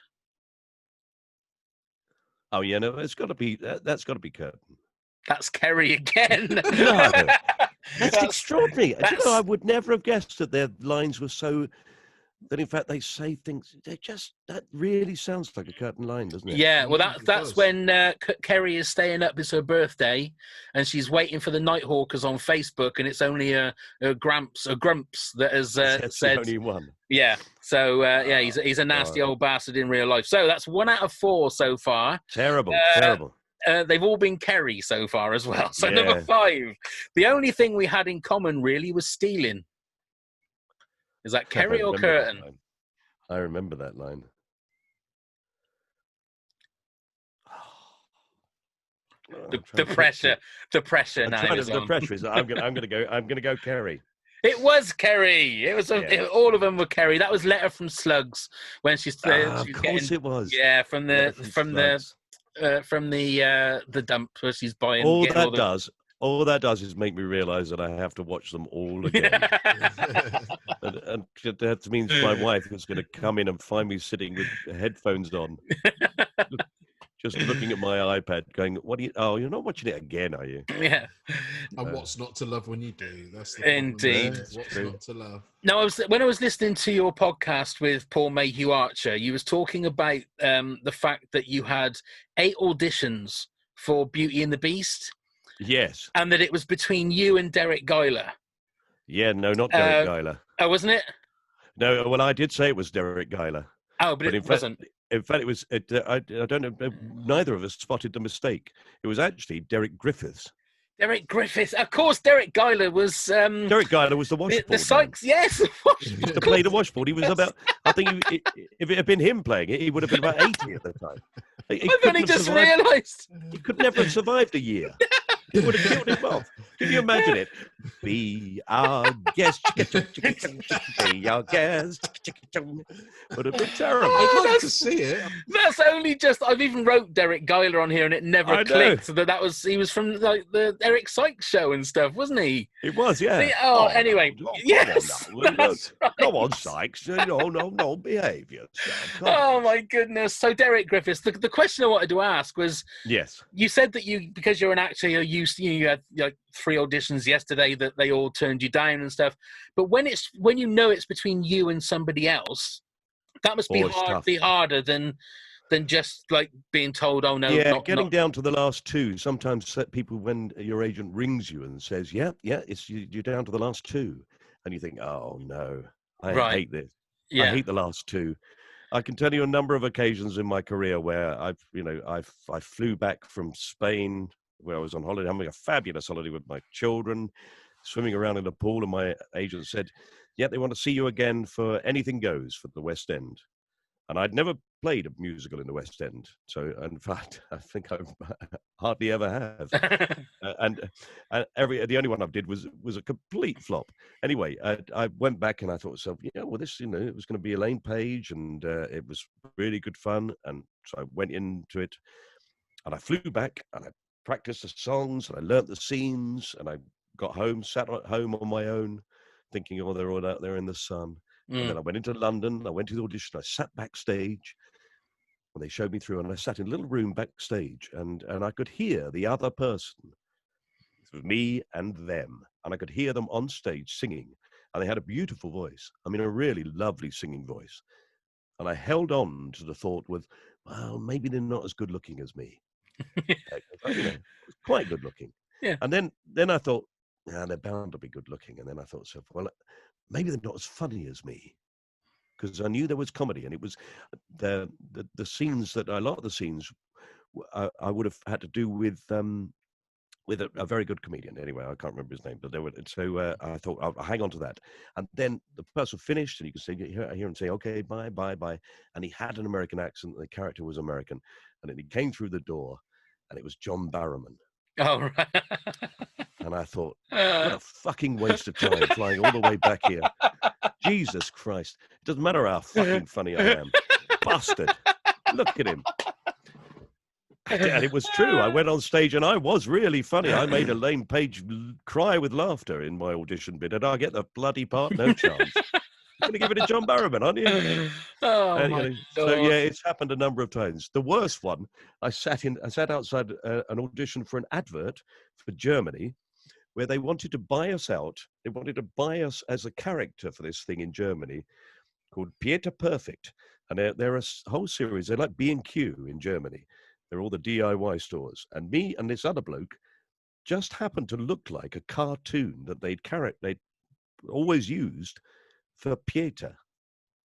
Oh yeah, no, that's got to be Curtin. That's Kerry again. No, that's extraordinary. You know, I would never have guessed that their lines were so. That in fact they say things. That really sounds like a Curtin line, doesn't it? Yeah, well that's when Kerry is staying up. It's her birthday, and she's waiting for the Nighthawkers on Facebook, and it's only a Grumps that has said only one. Yeah, so he's a nasty old bastard in real life. So that's 1 out of 4 so far. Terrible. They've all been Kerry so far as well. So number 5. The only thing we had in common really was stealing. Is that Kerry or Curtin? I remember that line. The pressure now. The pressure is. I'm gonna go Kerry. It was Kerry. It was all of them were Kerry. That was Letter from Slugs when she's. Of course, it was. Yeah, from the dump where she's buying. All that does is make me realise that I have to watch them all again. and that means my wife is going to come in and find me sitting with headphones on, just looking at my iPad, going, "What are you? Oh, you're not watching it again, are you?" Yeah. And what's not to love when you do? That's the indeed. What's not to love? No, when I was listening to your podcast with Paul Mayhew Archer, you was talking about the fact that you had 8 auditions for Beauty and the Beast. Yes. And that it was between you and Derek Guyler. Yeah, no, not Derek Guyler. Oh, wasn't it? No, well, I did say it was Derek Guyler. Oh, but it wasn't. In fact, it was. I don't know. Neither of us spotted the mistake. It was actually Derek Griffiths. Derek Griffiths. Of course, Derek Guyler was. Derek Guyler was the washboard. The Sykes, yes. To play the washboard. He was about. I think if it had been him playing it, he would have been about 80 at the time. I've only just realised. He could never have survived a year. He would have killed him off. Can you imagine it? Be our guest. Be our guest. Would have been terrible. I'd like to see it. That's only just. I've even wrote Derek Guyler on here, and it never clicked. He was from like the Eric Sykes show and stuff, wasn't he? It was, yeah. Anyway, yes. Come on, Sykes. No behaviour. Oh my goodness. So Derek Griffiths. The question I wanted to ask was. Yes. You said that because you're an actor, you had like 3 auditions yesterday that they all turned you down and stuff. But when you know it's between you and somebody else, that must be harder than just like being told, oh no. Yeah, getting down to the last 2. Sometimes people, when your agent rings you and says, yeah, it's you're down to the last 2, and you think, oh no, I hate this. Yeah. I hate the last 2. I can tell you a number of occasions in my career where I flew back from Spain, where I was on holiday, having a fabulous holiday with my children. swimming around in a pool, and my agent said, "Yeah, they want to see you again for Anything Goes for the West End." And I'd never played a musical in the West End, so in fact, I think I hardly ever have. And the only one I did was a complete flop. Anyway, I went back and I thought to myself, well, this, it was going to be Elaine Page, and it was really good fun. And so I went into it, and I flew back, and I practiced the songs, and I learnt the scenes, and I got home, sat at home on my own, thinking, oh, they're all out there in the sun. And then I went into London, I went to the audition, I sat backstage, and they showed me through, and I sat in a little room backstage, and I could hear the other person. It was me and them, and I could hear them on stage singing, and they had a beautiful voice. I mean, a really lovely singing voice. And I held on to the thought with, well, maybe they're not as good looking as me. Quite good looking. Yeah. And then I thought, they're bound to be good looking. And then I thought, well, maybe they're not as funny as me, because I knew there was comedy, and it was the scenes that a lot of the scenes I would have had to do with a very good comedian. Anyway, I can't remember his name, but there were. So I thought I'll hang on to that. And then the person finished, and you could hear him say, "Okay, bye, bye, bye." And he had an American accent. The character was American, and then he came through the door, and it was John Barrowman. Oh, right. And I thought, what a fucking waste of time flying all the way back here. Jesus Christ. It doesn't matter how fucking funny I am. Bastard. Look at him. And it was true. I went on stage and I was really funny. I made Elaine Page cry with laughter in my audition bid, and I get the bloody part, no chance. You're going to give it to John Barrowman, aren't you? Oh, my God. So, yeah, it's happened a number of times. The worst one, I sat outside an audition for an advert for Germany, where they wanted to buy us out. They wanted to buy us as a character for this thing in Germany called Pieter Perfect. And they're a whole series. They're like B&Q in Germany. They're all the DIY stores. And me and this other bloke just happened to look like a cartoon that they'd always used for Pieter.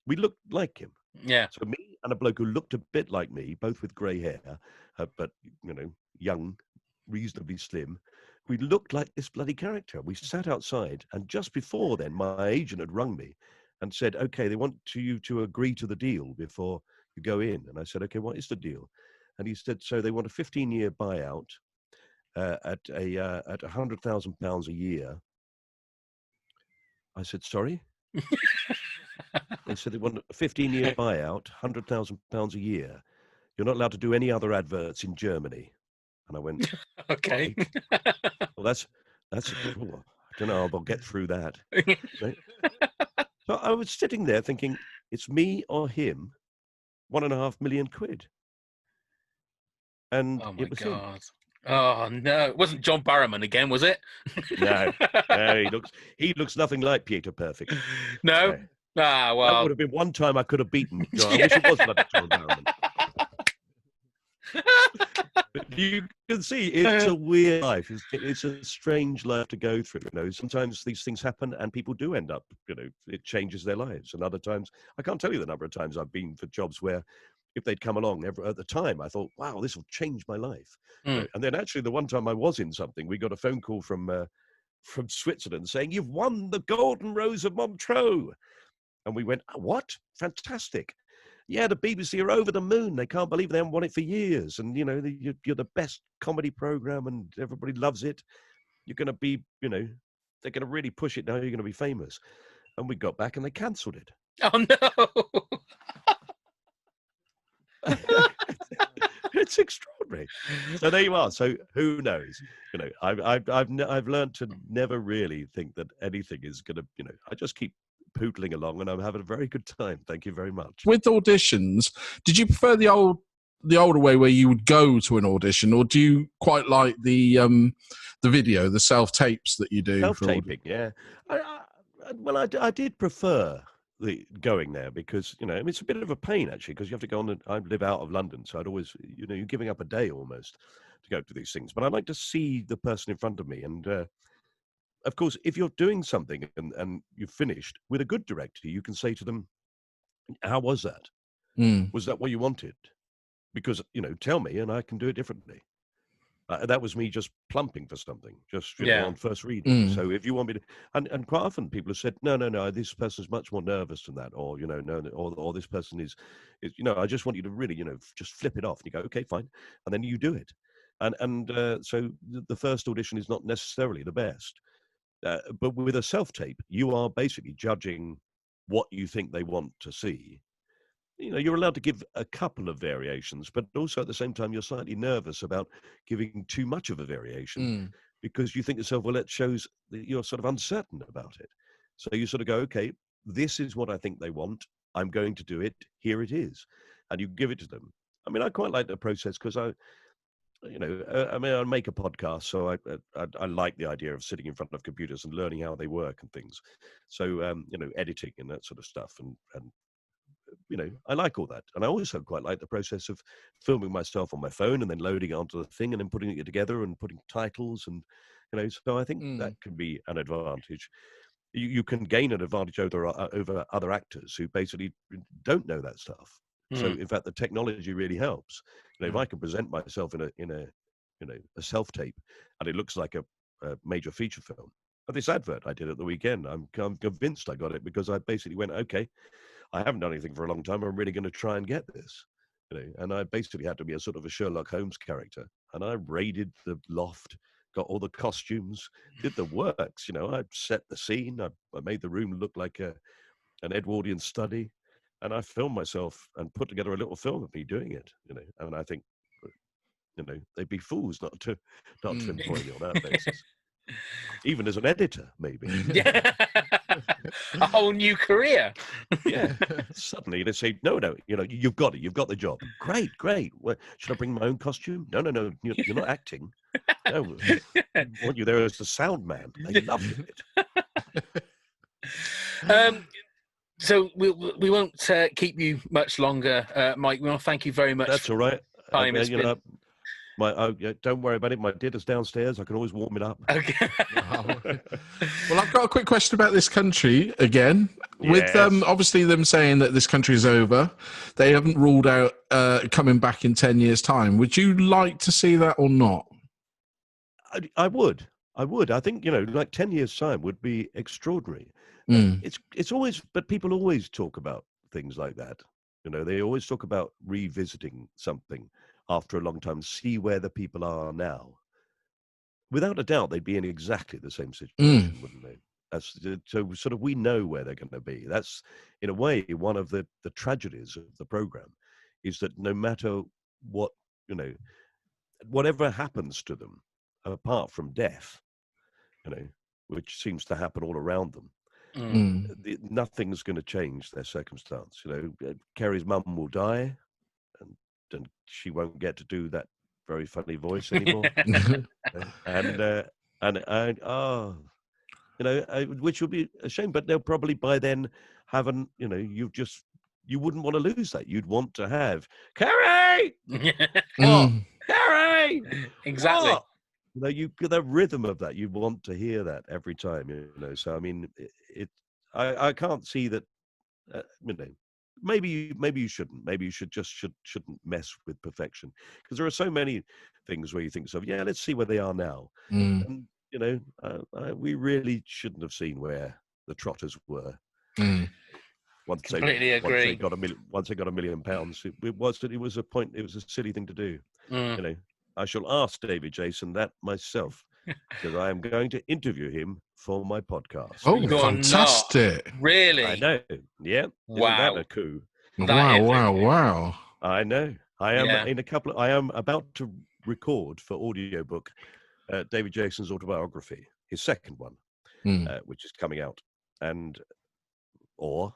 We looked like him. Yeah. So me and a bloke who looked a bit like me, both with grey hair, but, young, reasonably slim, we looked like this bloody character. We sat outside, and just before then, my agent had rung me and said, okay, they want you to agree to the deal before you go in. And I said, okay, what is the deal? And he said, so they want a 15-year buyout at £100,000 a year. I said, sorry? They said they want a 15-year buyout, £100,000 a year. You're not allowed to do any other adverts in Germany. And I went, okay. Right. Well, that's I don't know, I'll get through that. Right? So I was sitting there thinking, it's me or him, £1.5 million. And Oh, my it was God. him. Oh, no. It wasn't John Barrowman again, was it? No, he looks nothing like Pieter Perfect. No? No. Ah, well. That would have been one time I could have beaten John. I wish it was bloody John Barrowman. But you can see it's a weird life. It's a strange life to go through. Sometimes these things happen and people do end up, it changes their lives. And other times, I can't tell you the number of times I've been for jobs where if they'd come along at the time, I thought, wow, this will change my life. And then actually the one time I was in something, we got a phone call from Switzerland saying, you've won the Golden Rose of Montreux. And we went, what? Fantastic. Yeah, the BBC are over the moon. They can't believe they haven't won it for years. And, you're the best comedy program and everybody loves it. You're going to be, they're going to really push it now. You're going to be famous. And we got back and they cancelled it. Oh, no. It's extraordinary. So there you are. So who knows? I've learned to never really think that anything is going to, I just keep pootling along and I'm having a very good time. Thank you very much. With auditions, did you prefer the older way where you would go to an audition, or do you quite like the video, the self-tapes that you do? Self-taping, yeah. I did prefer the going there because, it's a bit of a pain actually, because you have to go on I live out of London, so I'd always, you're giving up a day almost to go to these things. But I like to see the person in front of me. And of course, if you're doing something and you've finished with a good director, you can say to them, how was that? Was that what you wanted? Because, tell me and I can do it differently. That was me just plumping for something, just Yeah. on first reading. Mm. So if you want me to, and quite often people have said, no, this person's much more nervous than that, or no, or this person is, I just want you to really, just flip it off. And you go, okay, fine, and then you do it. And so the first audition is not necessarily the best, but with a self tape, you are basically judging what you think they want to see. You're allowed to give a couple of variations, but also at the same time, you're slightly nervous about giving too much of a variation Mm. because you think to yourself, well, that shows that you're sort of uncertain about it. So you sort of go, okay, this is what I think they want. I'm going to do it. Here it is. And you give it to them. I mean, I quite like the process because I make a podcast, so I like the idea of sitting in front of computers and learning how they work and things. So, editing and that sort of stuff. And I like all that. And I also quite like the process of filming myself on my phone and then loading it onto the thing and then putting it together and putting titles and, so I think that can be an advantage. You can gain an advantage over other actors who basically don't know that stuff. So in fact, the technology really helps. If I can present myself in a self tape and it looks like a major feature film. But this advert I did at the weekend, I'm convinced I got it because I basically went, okay, I haven't done anything for a long time. I'm really going to try and get this, and I basically had to be a sort of a Sherlock Holmes character. And I raided the loft, got all the costumes, did the works. I set the scene. I made the room look like an Edwardian study, and I filmed myself and put together a little film of me doing it. And I think, they'd be fools not to employ me on that basis. Even as an editor, maybe. Yeah. A whole new career. Yeah. Suddenly they say, no, you've got it. You've got the job. Great. Well, should I bring my own costume? No. You're not acting. No. I want you there as the sound man. They love it. So we won't keep you much longer, Mike. We want to thank you very much. That's all right. Time it's been... don't worry about it. My dinner's downstairs. I can always warm it up. Okay. Well, I've got a quick question about this country again. Yes. With obviously them saying that this country is over, they haven't ruled out coming back in 10 years' time. Would you like to see that or not? I would. I think, like 10 years' time would be extraordinary. It's always, but people always talk about things like that. They always talk about revisiting something after a long time, see where the people are now. Without a doubt, they'd be in exactly the same situation, wouldn't they? So sort of we know where they're going to be. That's, in a way, one of the tragedies of the program, is that no matter what, whatever happens to them, apart from death, which seems to happen all around them, nothing's going to change their circumstance. Kerry's mum will die, and she won't get to do that very funny voice anymore. Which would be a shame, but they'll probably by then have you wouldn't want to lose that. You'd want to have Kerry. What? Kerry. Exactly. What? You get the rhythm of that. You want to hear that every time. So I mean, I can't see that. Maybe you shouldn't. Maybe you shouldn't mess with perfection, because there are so many things where you think so. Yeah, let's see where they are now. And, we really shouldn't have seen where the Trotters were. Once they got £1 million, it was a point. It was a silly thing to do. I shall ask David Jason that myself, because I am going to interview him for my podcast. Oh, fantastic! Not. Really? I know. Yeah. Wow. Isn't that a coup? Wow! I know. I am I am about to record for audiobook David Jason's autobiography, his second one, which is coming out, or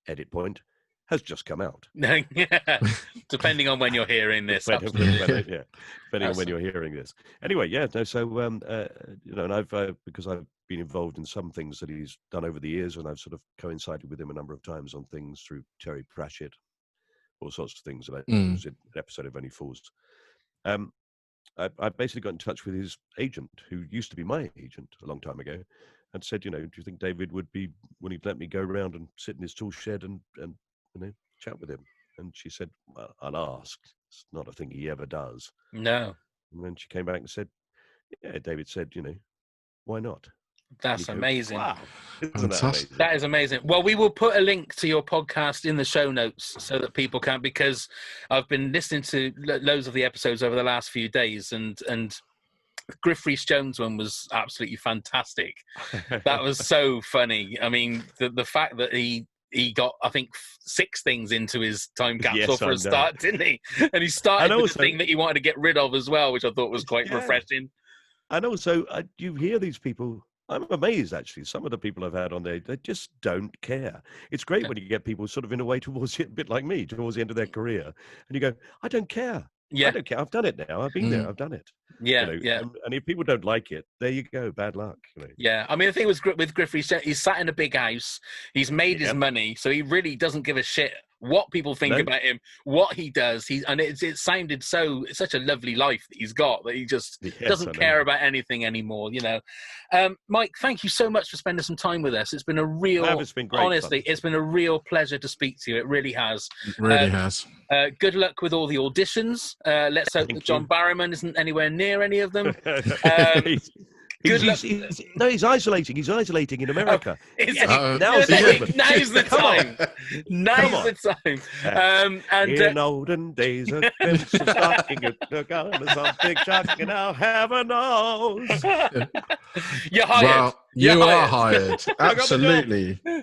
edit point has just come out. Depending on when you're hearing this. Depending on when you're hearing this. Anyway, and I've because I've been involved in some things that he's done over the years, and I've sort of coincided with him a number of times on things through Terry Pratchett, all sorts of things. That I was in an episode of Only Fools. I basically got in touch with his agent, who used to be my agent a long time ago, and said, do you think David would be willing to let me go around and sit in his tool shed and chat with him? And she said, well, I'll ask. It's not a thing he ever does. No. And then she came back and said, yeah, David said, why not? That's amazing. Wow. Isn't that Fantastic. amazing? That is amazing. Well, we will put a link to your podcast in the show notes so that people can, because I've been listening to loads of the episodes over the last few days, and Griff Rhys-Jones one was absolutely fantastic. That was so funny. I mean, the fact that he got, I think, 6 things into his time capsule Yes, for I a start, didn't he? And he started And with also- the thing that he wanted to get rid of as well, which I thought was quite refreshing. And also, you hear these people. I'm amazed, actually. Some of the people I've had on there, they just don't care. It's great when you get people sort of in a way towards a bit like me, towards the end of their career, and you go, I don't care. Yeah. I don't care. I've done it now. I've been there. I've done it. Yeah, And if people don't like it, there you go. Bad luck. Yeah, I mean, the thing with Griff, he's sat in a big house. He's made his money, so he really doesn't give a shit what people think about him, what he does. It sounded such a lovely life that he's got, that he just doesn't care about anything anymore. Mike, thank you so much for spending some time with us. It's been a real, It's been great honestly, fun. it's been a real pleasure to speak to you. It really has. It really has. Good luck with all the auditions. Let's hope that John Barrowman isn't anywhere near any of them. He's isolating. He's isolating in America. Now's the time. Now's the time. In olden days, a glimpse of stocking a gun or something shocking. Now heaven knows. You're hired. Well, you are hired. Absolutely. And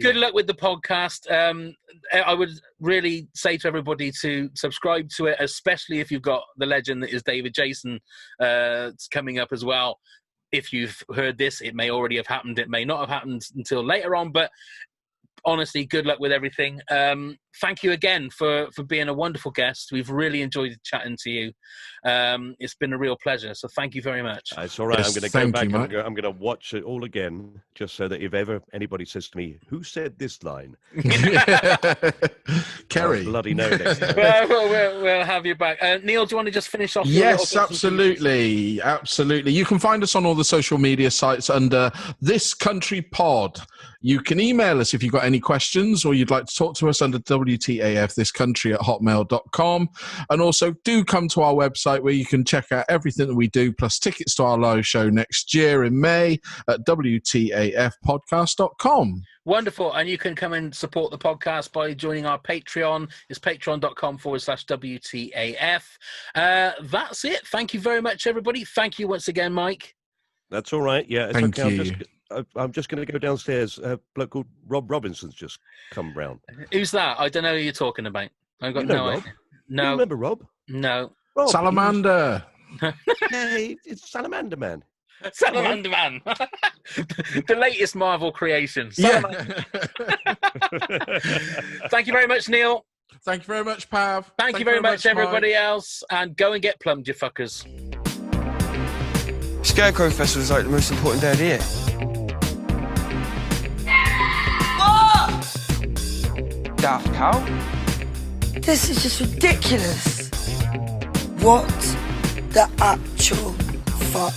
good luck with the podcast. I would really say to everybody to subscribe to it, especially if you've got the legend that is David Jason coming up as well. If you've heard this, it may already have happened. It may not have happened until later on, but honestly, good luck with everything. Thank you again for being a wonderful guest. We've really enjoyed chatting to you. It's been a real pleasure. So thank you very much. It's all right. Yes, I'm going to go thank back you, and Mike. I'm going to watch it all again, just so that if ever anybody says to me, "Who said this line?" Kerry. I'll bloody know next time. We'll have you back. Neil, do you want to just finish off? Yes, absolutely. Absolutely. You can find us on all the social media sites under This Country Pod. You can email us if you've got any questions or you'd like to talk to us under WTAF-thiscountry@hotmail.com. And also do come to our website where you can check out everything that we do, plus tickets to our live show next year in May at WTAFpodcast.com. Wonderful. And you can come and support the podcast by joining our Patreon. It's patreon.com/WTAF. That's it. Thank you very much, everybody. Thank you once again, Mike. That's all right. Yeah, it's Thank okay. you. I'm just going to go downstairs. A bloke called Rob Robinson's just come round. Who's that? I don't know who you're talking about. I've got You know no Rob? idea. You No. remember Rob? No. Rob, Salamander. Hey, it's Salamander Man. Salamander Man. The latest Marvel creation. Yeah. Thank you very much, Neil. Thank you very much, Pav. Thank you very much, everybody Mike. else. And go and get plumbed, you fuckers. Scarecrow Festival is like the most important day of the year. Daft Cow? This is just ridiculous. What the actual fuck?